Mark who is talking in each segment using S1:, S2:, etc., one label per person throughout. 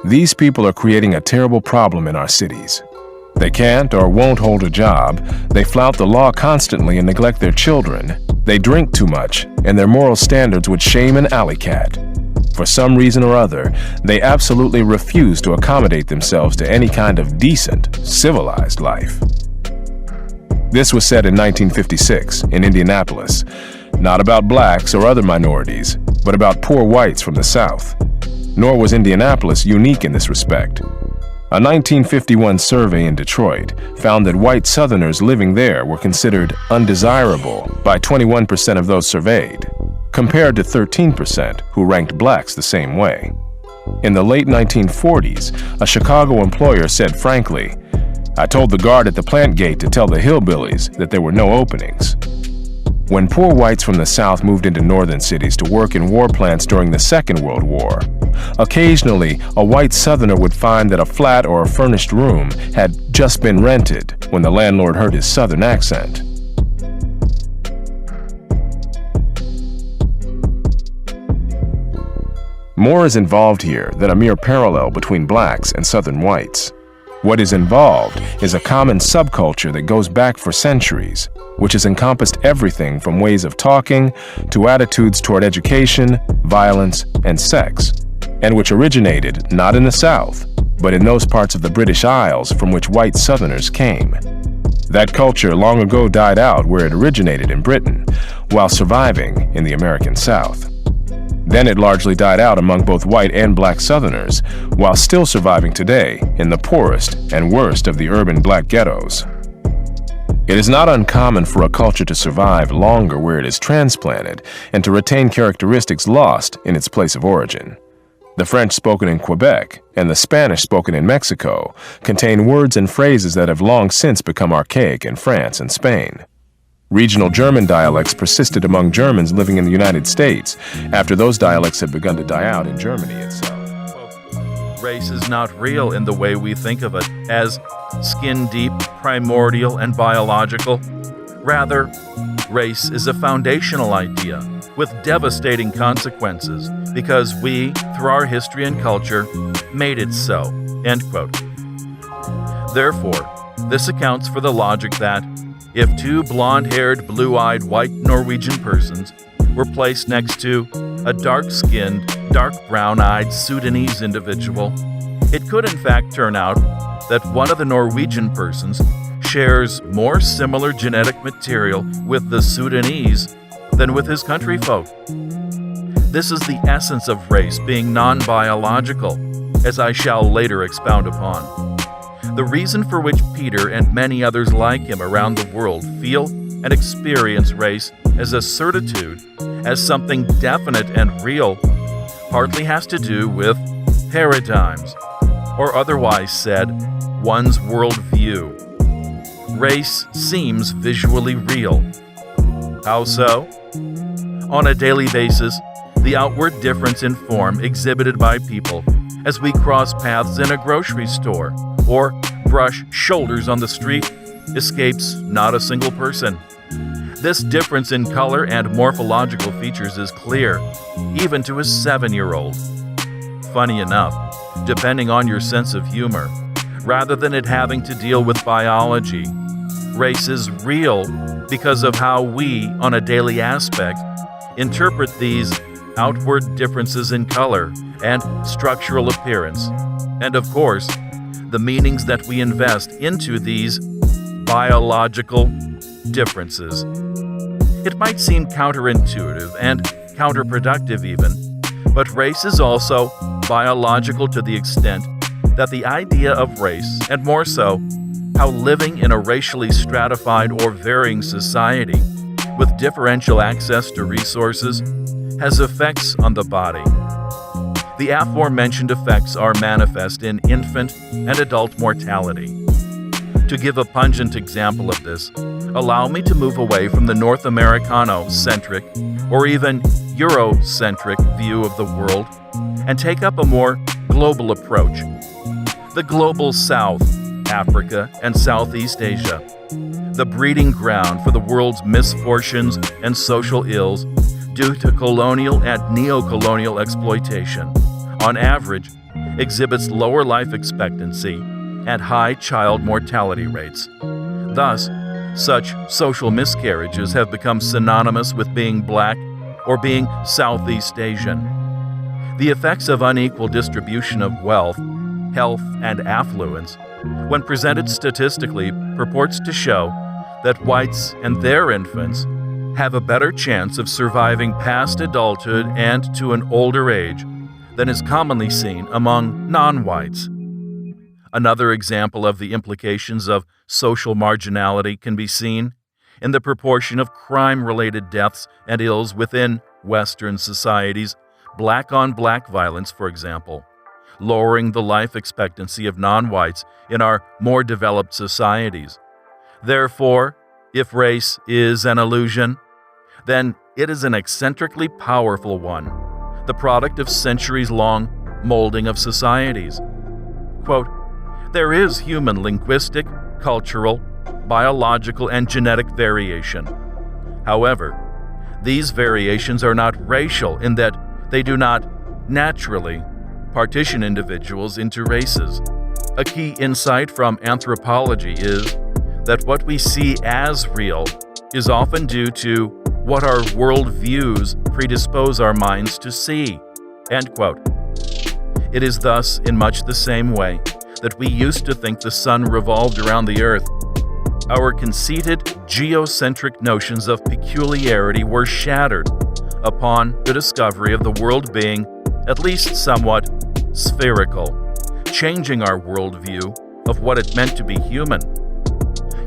S1: These people are creating a terrible problem in our cities. They can't or won't hold a job, they flout the law constantly and neglect their children, they drink too much, and their moral standards would shame an alley cat. For some reason or other, they absolutely refuse to accommodate themselves to any kind of decent, civilized life. This was said in 1956 in Indianapolis, not about blacks or other minorities, but about poor whites from the South. Nor was Indianapolis unique in this respect. A 1951 survey in Detroit found that white Southerners living there were considered undesirable by 21% of those surveyed, compared to 13% who ranked blacks the same way. In the late 1940s, a Chicago employer said frankly, "I told the guard at the plant gate to tell the hillbillies that there were no openings." When poor whites from the South moved into northern cities to work in war plants during the Second World War, occasionally a white Southerner would find that a flat or a furnished room had just been rented when the landlord heard his Southern accent. More is involved here than a mere parallel between blacks and Southern whites. What is involved is a common subculture that goes back for centuries, which has encompassed everything from ways of talking to attitudes toward education, violence, and sex, and which originated not in the South, but in those parts of the British Isles from which white Southerners came. That culture long ago died out where it originated in Britain, while surviving in the American South. Then it largely died out among both white and black Southerners, while still surviving today in the poorest and worst of the urban black ghettos. It is not uncommon for a culture to survive longer where it is transplanted and to retain characteristics lost in its place of origin. The French spoken in Quebec and the Spanish spoken in Mexico contain words and phrases that have long since become archaic in France and Spain. Regional German dialects persisted among Germans living in the United States after those dialects had begun to die out in Germany itself.
S2: Race is not real in the way we think of it, as skin-deep, primordial, and biological. Rather, race is a foundational idea with devastating consequences because we, through our history and culture, made it so." End quote. Therefore, this accounts for the logic that if two blonde-haired, blue-eyed white Norwegian persons were placed next to a dark-skinned, dark brown-eyed Sudanese individual, it could in fact turn out that one of the Norwegian persons shares more similar genetic material with the Sudanese than with his countryfolk. This is the essence of race being non-biological, as I shall later expound upon. The reason for which Peter and many others like him around the world feel and experience race as a certitude, as something definite and real, partly has to do with paradigms, or otherwise said, one's worldview. Race seems visually real. How so? On a daily basis, the outward difference in form exhibited by people as we cross paths in a grocery store or brush shoulders on the street escapes not a single person. This difference in color and morphological features is clear, even to a 7-year-old. Funny enough, depending on your sense of humor, rather than it having to deal with biology, race is real because of how we, on a daily aspect, interpret these outward differences in color and structural appearance, and of course, the meanings that we invest into these biological differences. It might seem counterintuitive and counterproductive even, but race is also biological to the extent that the idea of race, and more so, how living in a racially stratified or varying society with differential access to resources has effects on the body. The aforementioned effects are manifest in infant and adult mortality. To give a pungent example of this, allow me to move away from the North Americano-centric or even Eurocentric view of the world and take up a more global approach. The global South, Africa, and Southeast Asia, the breeding ground for the world's misfortunes and social ills due to colonial and neo-colonial exploitation, on average, exhibits lower life expectancy and high child mortality rates. Thus, such social miscarriages have become synonymous with being black or being Southeast Asian. The effects of unequal distribution of wealth, health, and affluence, when presented statistically, purports to show that whites and their infants have a better chance of surviving past adulthood and to an older age than is commonly seen among non-whites. Another example of the implications of social marginality can be seen in the proportion of crime-related deaths and ills within Western societies, black-on-black violence, for example, lowering the life expectancy of non-whites in our more developed societies. Therefore, if race is an illusion, then it is an eccentrically powerful one, the product of centuries-long molding of societies. Quote, "There is human linguistic, cultural, biological, and genetic variation. However, these variations are not racial in that they do not naturally partition individuals into races. A key insight from anthropology is that what we see as real is often due to what our worldviews predispose our minds to see." End quote. It is thus in much the same way that we used to think the sun revolved around the earth. Our conceited geocentric notions of peculiarity were shattered upon the discovery of the world being at least somewhat spherical, changing our worldview of what it meant to be human.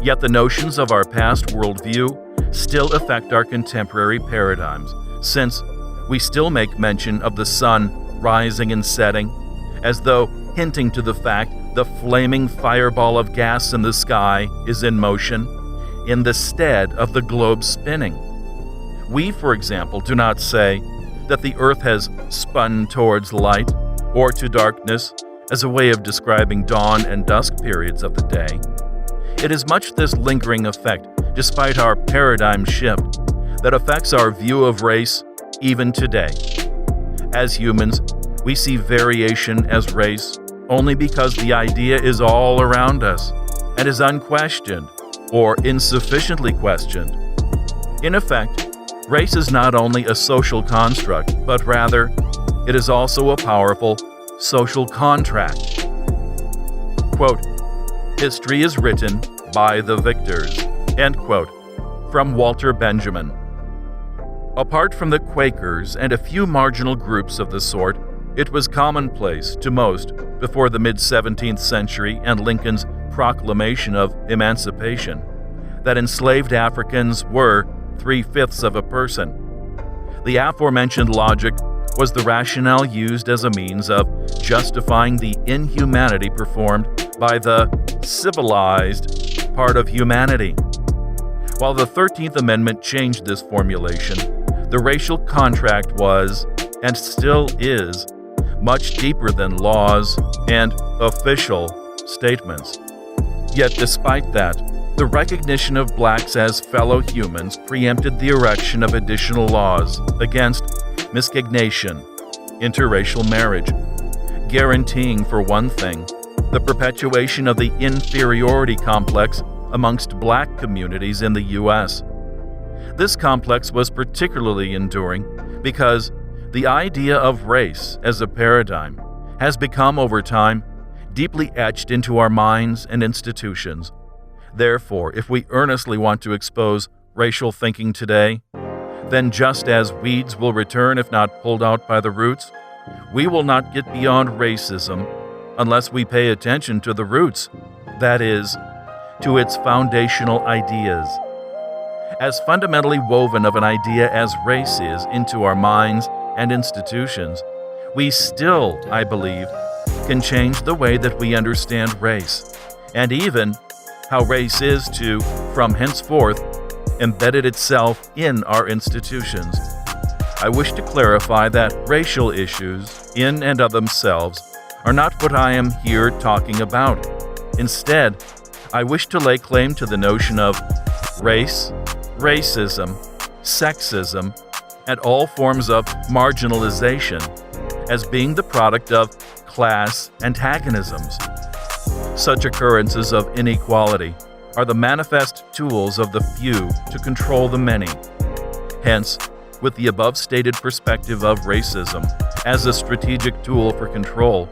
S2: Yet the notions of our past worldview still affect our contemporary paradigms, since we still make mention of the sun rising and setting, as though hinting to the fact the flaming fireball of gas in the sky is in motion, in the stead of the globe spinning. We, for example, do not say that the earth has spun towards light or to darkness as a way of describing dawn and dusk periods of the day. It is much this lingering effect, despite our paradigm shift, that affects our view of race even today. As humans, we see variation as race only because the idea is all around us and is unquestioned or insufficiently questioned. In effect, race is not only a social construct, but rather, it is also a powerful social contract. Quote, "History is written by the victors." End quote. From Walter Benjamin. Apart from the Quakers and a few marginal groups of the sort, it was commonplace to most before the mid-17th century and Lincoln's proclamation of emancipation that enslaved Africans were 3/5 of a person. The aforementioned logic was the rationale used as a means of justifying the inhumanity performed by the civilized part of humanity. While the 13th Amendment changed this formulation, the racial contract was, and still is, much deeper than laws and official statements. Yet despite that, the recognition of blacks as fellow humans preempted the erection of additional laws against miscegenation, interracial marriage, guaranteeing, for one thing, the perpetuation of the inferiority complex amongst black communities in the U.S. This complex was particularly enduring because the idea of race as a paradigm has become, over time, deeply etched into our minds and institutions. Therefore, if we earnestly want to expose racial thinking today, then just as weeds will return if not pulled out by the roots, we will not get beyond racism unless we pay attention to the roots, that is, to its foundational ideas. As fundamentally woven of an idea as race is into our minds and institutions, we still, I believe, can change the way that we understand race, and even how race is to, from henceforth, embedded itself in our institutions. I wish to clarify that racial issues, in and of themselves, are not what I am here talking about. Instead, I wish to lay claim to the notion of race, racism, sexism, and all forms of marginalization as being the product of class antagonisms. Such occurrences of inequality are the manifest tools of the few to control the many. Hence, with the above-stated perspective of racism as a strategic tool for control,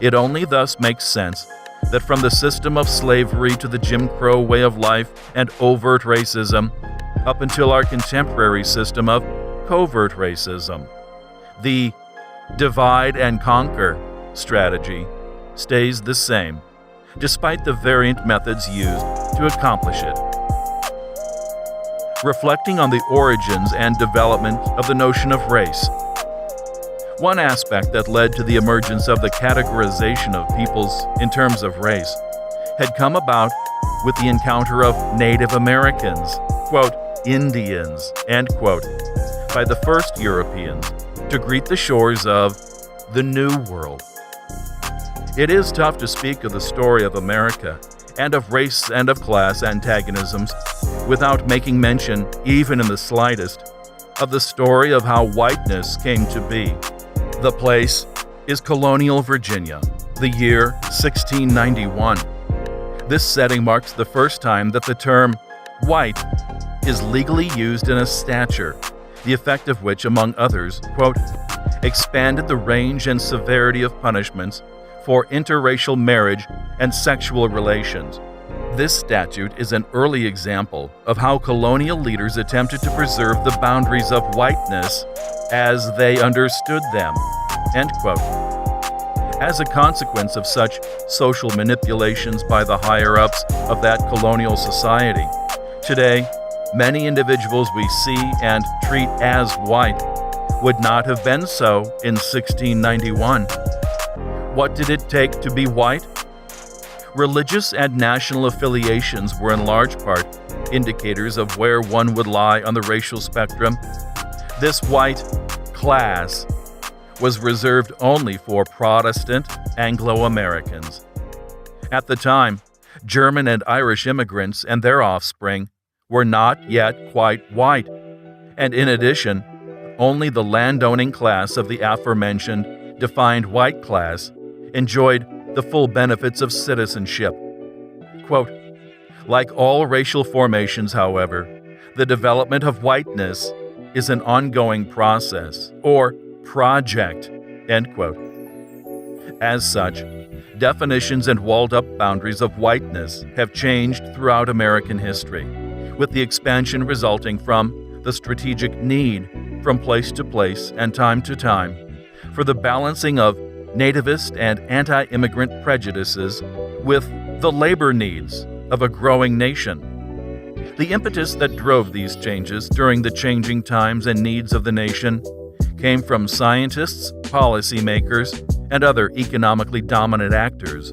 S2: it only thus makes sense that from the system of slavery to the Jim Crow way of life and overt racism, up until our contemporary system of covert racism, the divide and conquer strategy stays the same, despite the variant methods used to accomplish it. Reflecting on the origins and development of the notion of race, one aspect that led to the emergence of the categorization of peoples in terms of race had come about with the encounter of Native Americans, quote, Indians, end quote, by the first Europeans to greet the shores of the New World. It is tough to speak of the story of America and of race and of class antagonisms without making mention, even in the slightest, of the story of how whiteness came to be. The place is colonial Virginia, the year 1691. This setting marks the first time that the term white is legally used in a statute, the effect of which, among others, quote, expanded the range and severity of punishments for interracial marriage and sexual relations. This statute is an early example of how colonial leaders attempted to preserve the boundaries of whiteness as they understood them, end quote. As a consequence of such social manipulations by the higher-ups of that colonial society, today, many individuals we see and treat as white would not have been so in 1691. What did it take to be white? Religious and national affiliations were in large part indicators of where one would lie on the racial spectrum. This white class was reserved only for Protestant Anglo-Americans. At the time, German and Irish immigrants and their offspring were not yet quite white, and in addition, only the landowning class of the aforementioned defined white class enjoyed the full benefits of citizenship. Quote, like all racial formations, however, the development of whiteness is an ongoing process, or project, end quote. As such, definitions and walled-up boundaries of whiteness have changed throughout American history, with the expansion resulting from the strategic need from place to place and time to time for the balancing of nativist and anti-immigrant prejudices with the labor needs of a growing nation. The impetus that drove these changes during the changing times and needs of the nation came from scientists, policymakers, and other economically dominant actors.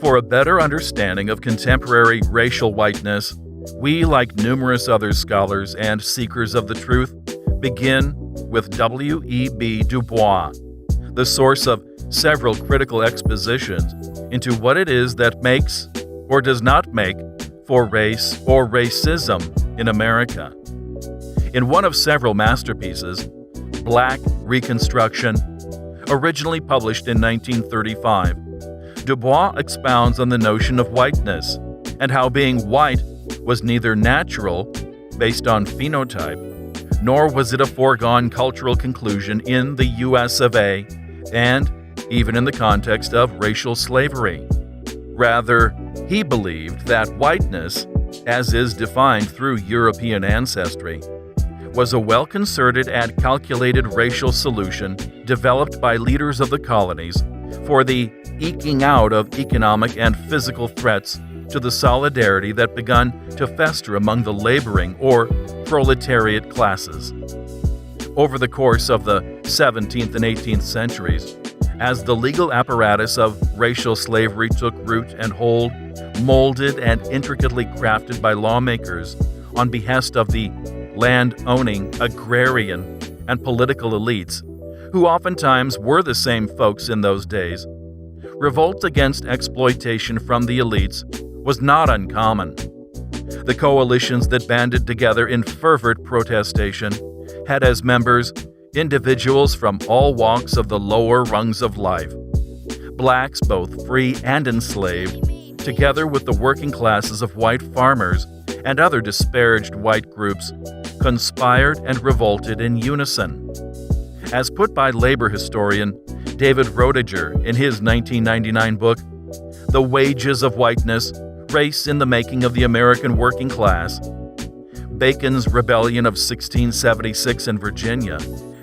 S2: For a better understanding of contemporary racial whiteness, we, like numerous other scholars and seekers of the truth, begin with W.E.B. Du Bois, the source of several critical expositions into what it is that makes or does not make for race or racism in America. In one of several masterpieces, Black Reconstruction, originally published in 1935, Du Bois expounds on the notion of whiteness and how being white was neither natural, based on phenotype, nor was it a foregone cultural conclusion in the U.S. of A. and even in the context of racial slavery. Rather, he believed that whiteness, as is defined through European ancestry, was a well-concerted and calculated racial solution developed by leaders of the colonies for the eking out of economic and physical threats to the solidarity that begun to fester among the laboring or proletariat classes. Over the course of the 17th and 18th centuries, as the legal apparatus of racial slavery took root and hold, molded and intricately crafted by lawmakers on behest of the land-owning, agrarian, and political elites, who oftentimes were the same folks in those days, revolt against exploitation from the elites was not uncommon. The coalitions that banded together in fervent protestation had as members individuals from all walks of the lower rungs of life, blacks, both free and enslaved, together with the working classes of white farmers and other disparaged white groups, conspired and revolted in unison. As put by labor historian David Roediger in his 1999 book, The Wages of Whiteness, Race in the Making of the American Working Class, Bacon's Rebellion of 1676 in Virginia,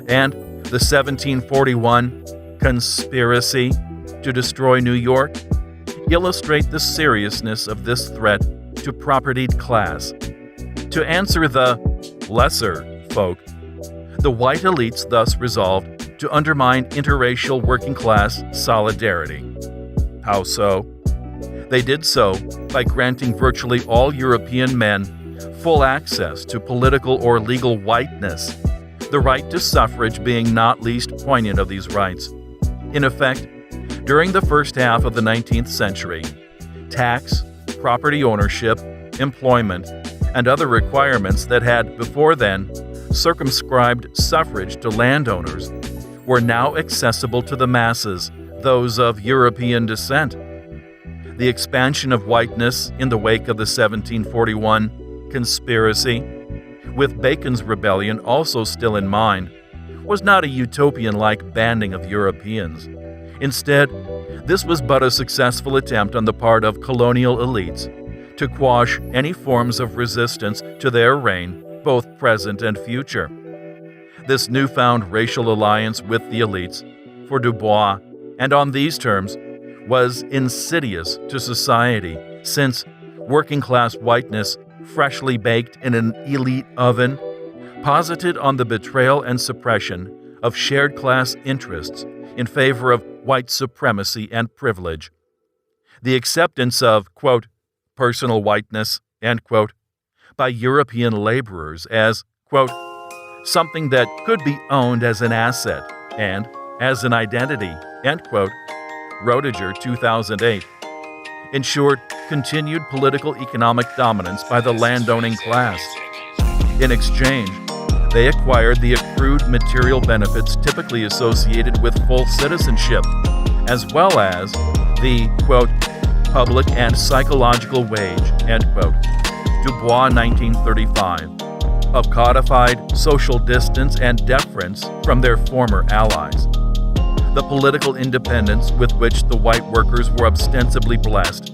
S2: and the 1741 Conspiracy to Destroy New York illustrate the seriousness of this threat to propertied class. To answer the lesser folk, the white elites thus resolved to undermine interracial working class solidarity. How so? They did so by granting virtually all European men full access to political or legal whiteness, the right to suffrage being not least poignant of these rights. In effect, during the first half of the 19th century, tax, property ownership, employment, and other requirements that had before then circumscribed suffrage to landowners were now accessible to the masses, those of European descent. The expansion of whiteness in the wake of the 1741 conspiracy, with Bacon's rebellion also still in mind, was not a utopian-like banding of Europeans. Instead, this was but a successful attempt on the part of colonial elites to quash any forms of resistance to their reign, both present and future. This newfound racial alliance with the elites, for Du Bois, and on these terms, was insidious to society, since working-class whiteness, freshly baked in an elite oven, posited on the betrayal and suppression of shared class interests in favor of white supremacy and privilege. The acceptance of, quote, personal whiteness, end quote, by European laborers as, quote, something that could be owned as an asset and as an identity, end quote, Roediger, 2008, ensured continued political economic dominance by the landowning class. In exchange, they acquired the accrued material benefits typically associated with full citizenship, as well as the, quote, public and psychological wage, end quote, Du Bois, 1935, of codified social distance and deference from their former allies. The political independence with which the white workers were ostensibly blessed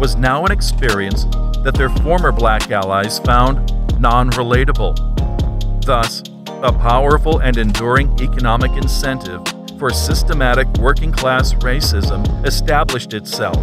S2: was now an experience that their former black allies found non-relatable. Thus, a powerful and enduring economic incentive for systematic working-class racism established itself